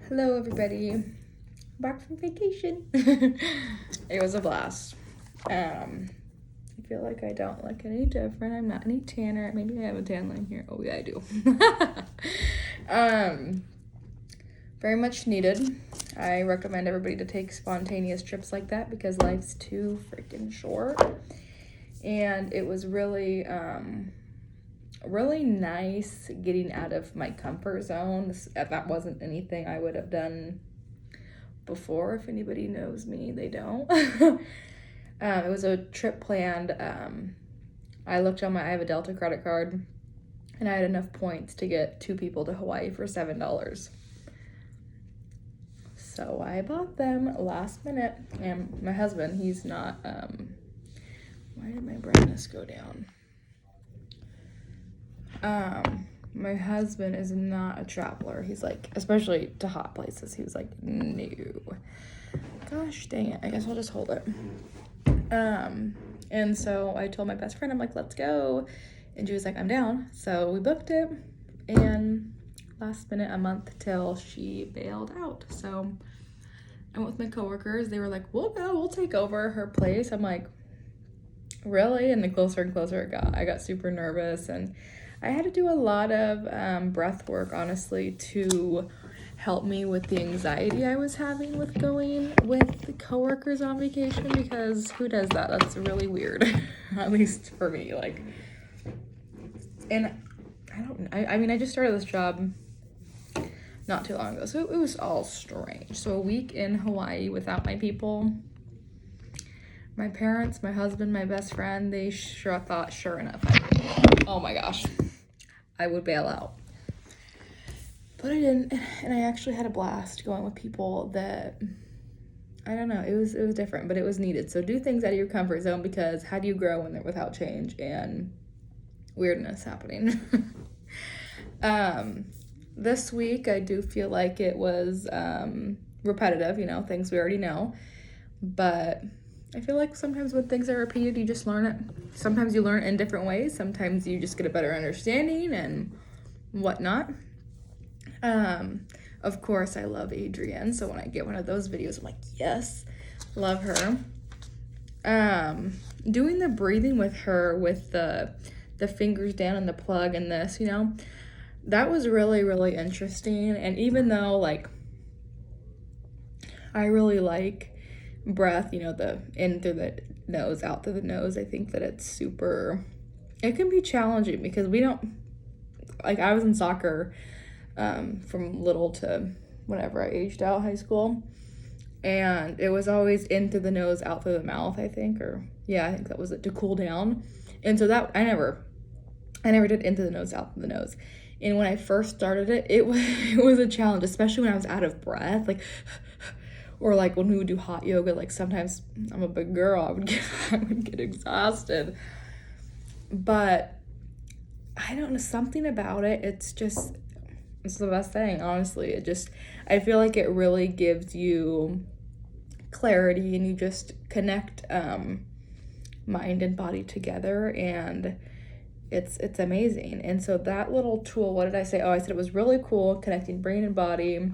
Hello everybody, back from vacation. It was a blast. I feel like I don't look any different. I'm not any tanner. Maybe I have a tan line here. Oh yeah, I do. Very much needed. I recommend everybody to take spontaneous trips like that because life's too freaking short. And it was really nice getting out of my comfort zone. That wasn't anything I would have done before. If anybody knows me, they don't. It was a trip planned. I have a Delta credit card, and I had enough points to get 2 people to Hawaii for $7. So I bought them last minute, and my husband, he's not, why did my brightness go down? My husband is not a traveler. He's like, especially to hot places, he was like, no. Gosh dang it, I guess I'll just hold it. And so I told my best friend, I'm like, let's go. And she was like, I'm down. So we booked it, and last minute, a month till she bailed out. So I went with my coworkers. They were like, we'll go, we'll take over her place. I'm like, really? And the closer and closer it got, I got super nervous, and I had to do a lot of breath work, honestly, to help me with the anxiety I was having with going with the coworkers on vacation, because who does that? That's really weird, at least for me. Like, and I mean, I just started this job not too long ago, so it was all strange. So a week in Hawaii without my people, my parents, my husband, my best friend, they thought, sure enough, oh my gosh, I would bail out. But I didn't, and I actually had a blast going with people that, I don't know, it was different, but it was needed. So do things out of your comfort zone, because how do you grow when they're without change and weirdness happening? This week, I do feel like it was repetitive, things we already know, but I feel like sometimes when things are repeated, you just learn it. Sometimes you learn it in different ways. Sometimes you just get a better understanding and whatnot. Of course, I love Adrienne, so when I get one of those videos, I'm like, yes, love her. Doing the breathing with her, with the fingers down and the plug and this, that was really, really interesting. And even though, like, I really like breath, the in through the nose, out through the nose, I think that it can be challenging, because we don't, like, I was in soccer from little to whenever I aged out, high school, and it was always in through the nose, out through the mouth, I think that was it, to cool down. And so that I never did in through the nose, out through the nose. And when I first started it was a challenge, especially when I was out of breath, like, or like when we would do hot yoga, like sometimes I'm a big girl, I would get exhausted. But I don't know, something about it, it's the best thing, honestly. I feel like it really gives you clarity, and you just connect mind and body together, and it's amazing. And so that little tool, what did I say? Oh, I said it was really cool connecting brain and body.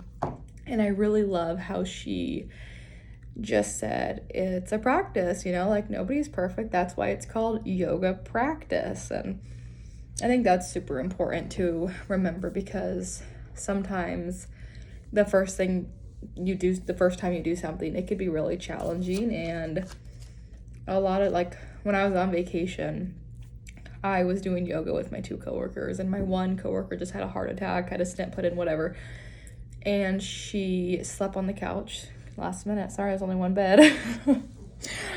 And I really love how she just said it's a practice, like nobody's perfect. That's why it's called yoga practice. And I think that's super important to remember, because sometimes the first time you do something, it could be really challenging. And a lot of, like, when I was on vacation, I was doing yoga with my 2 coworkers, and my one coworker just had a heart attack, had a stent put in, whatever. And she slept on the couch last minute. Sorry, I was only one bed.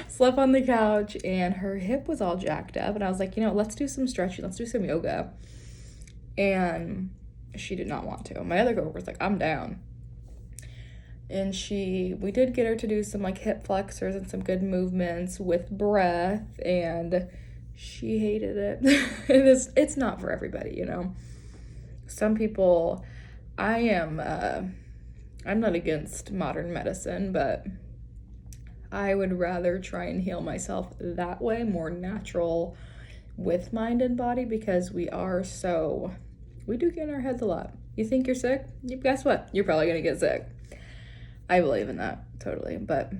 Slept on the couch, and her hip was all jacked up. And I was like, let's do some stretching. Let's do some yoga. And she did not want to. My other coworker was like, I'm down. And we did get her to do some, like, hip flexors and some good movements with breath. And she hated it. It's not for everybody, Some people, I'm not against modern medicine, but I would rather try and heal myself that way, more natural with mind and body, because we do get in our heads a lot. You think you're sick? Guess what? You're probably gonna get sick. I believe in that, totally. But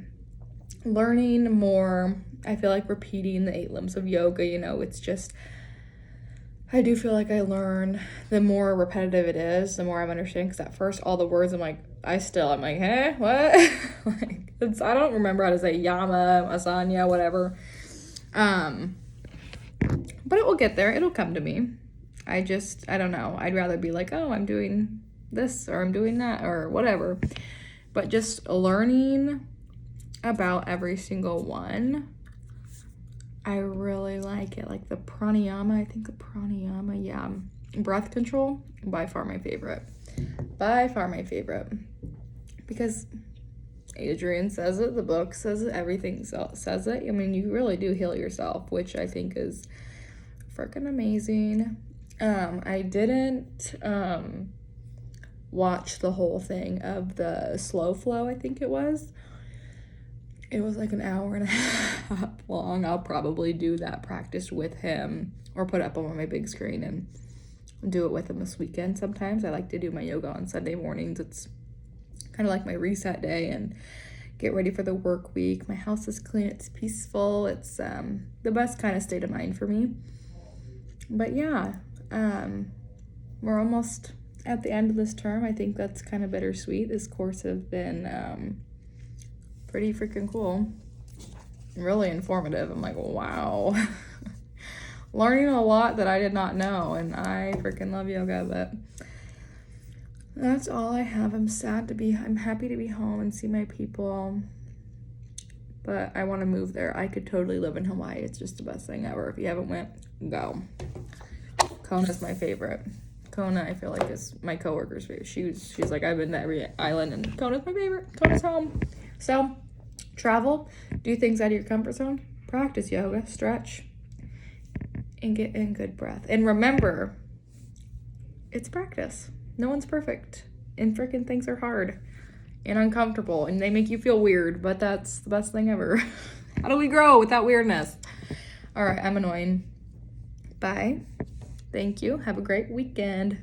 learning more, I feel like repeating the 8 limbs of yoga, you know, it's just, I do feel like I learn, the more repetitive it is, the more I'm understanding. Because at first, all the words, I'm like, I'm like, hey, what? Like, I don't remember how to say yama, asanya, whatever. But it will get there. It'll come to me. I don't know. I'd rather be like, oh, I'm doing this or I'm doing that or whatever. But just learning about every single one, I really like it. Like the pranayama, I think the pranayama, yeah. Breath control, by far my favorite. By far my favorite. Because Adriene says it, the book says it, everything says it. I mean, you really do heal yourself, which I think is freaking amazing. I didn't watch the whole thing of the slow flow, I think it was. It was like an hour and a half long. I'll probably do that practice with him or put it up on my big screen and do it with him this weekend sometimes. I like to do my yoga on Sunday mornings. It's kind of like my reset day and get ready for the work week. My house is clean. It's peaceful. It's the best kind of state of mind for me. But yeah, we're almost at the end of this term. I think that's kind of bittersweet. This course has been pretty freaking cool. Really informative. I'm like, wow. Learning a lot that I did not know, and I freaking love yoga, but that's all I have. I'm happy to be home and see my people, but I want to move there. I could totally live in Hawaii. It's just the best thing ever. If you haven't went, go. Kona's my favorite. Kona, I feel like, is my coworker's favorite. She's like, I've been to every island, and Kona's my favorite. Kona's home. So, travel, do things out of your comfort zone, practice yoga, stretch, and get in good breath. And remember, it's practice. No one's perfect. And freaking things are hard and uncomfortable, and they make you feel weird, but that's the best thing ever. How do we grow without weirdness? All right, I'm annoying. Bye. Thank you. Have a great weekend.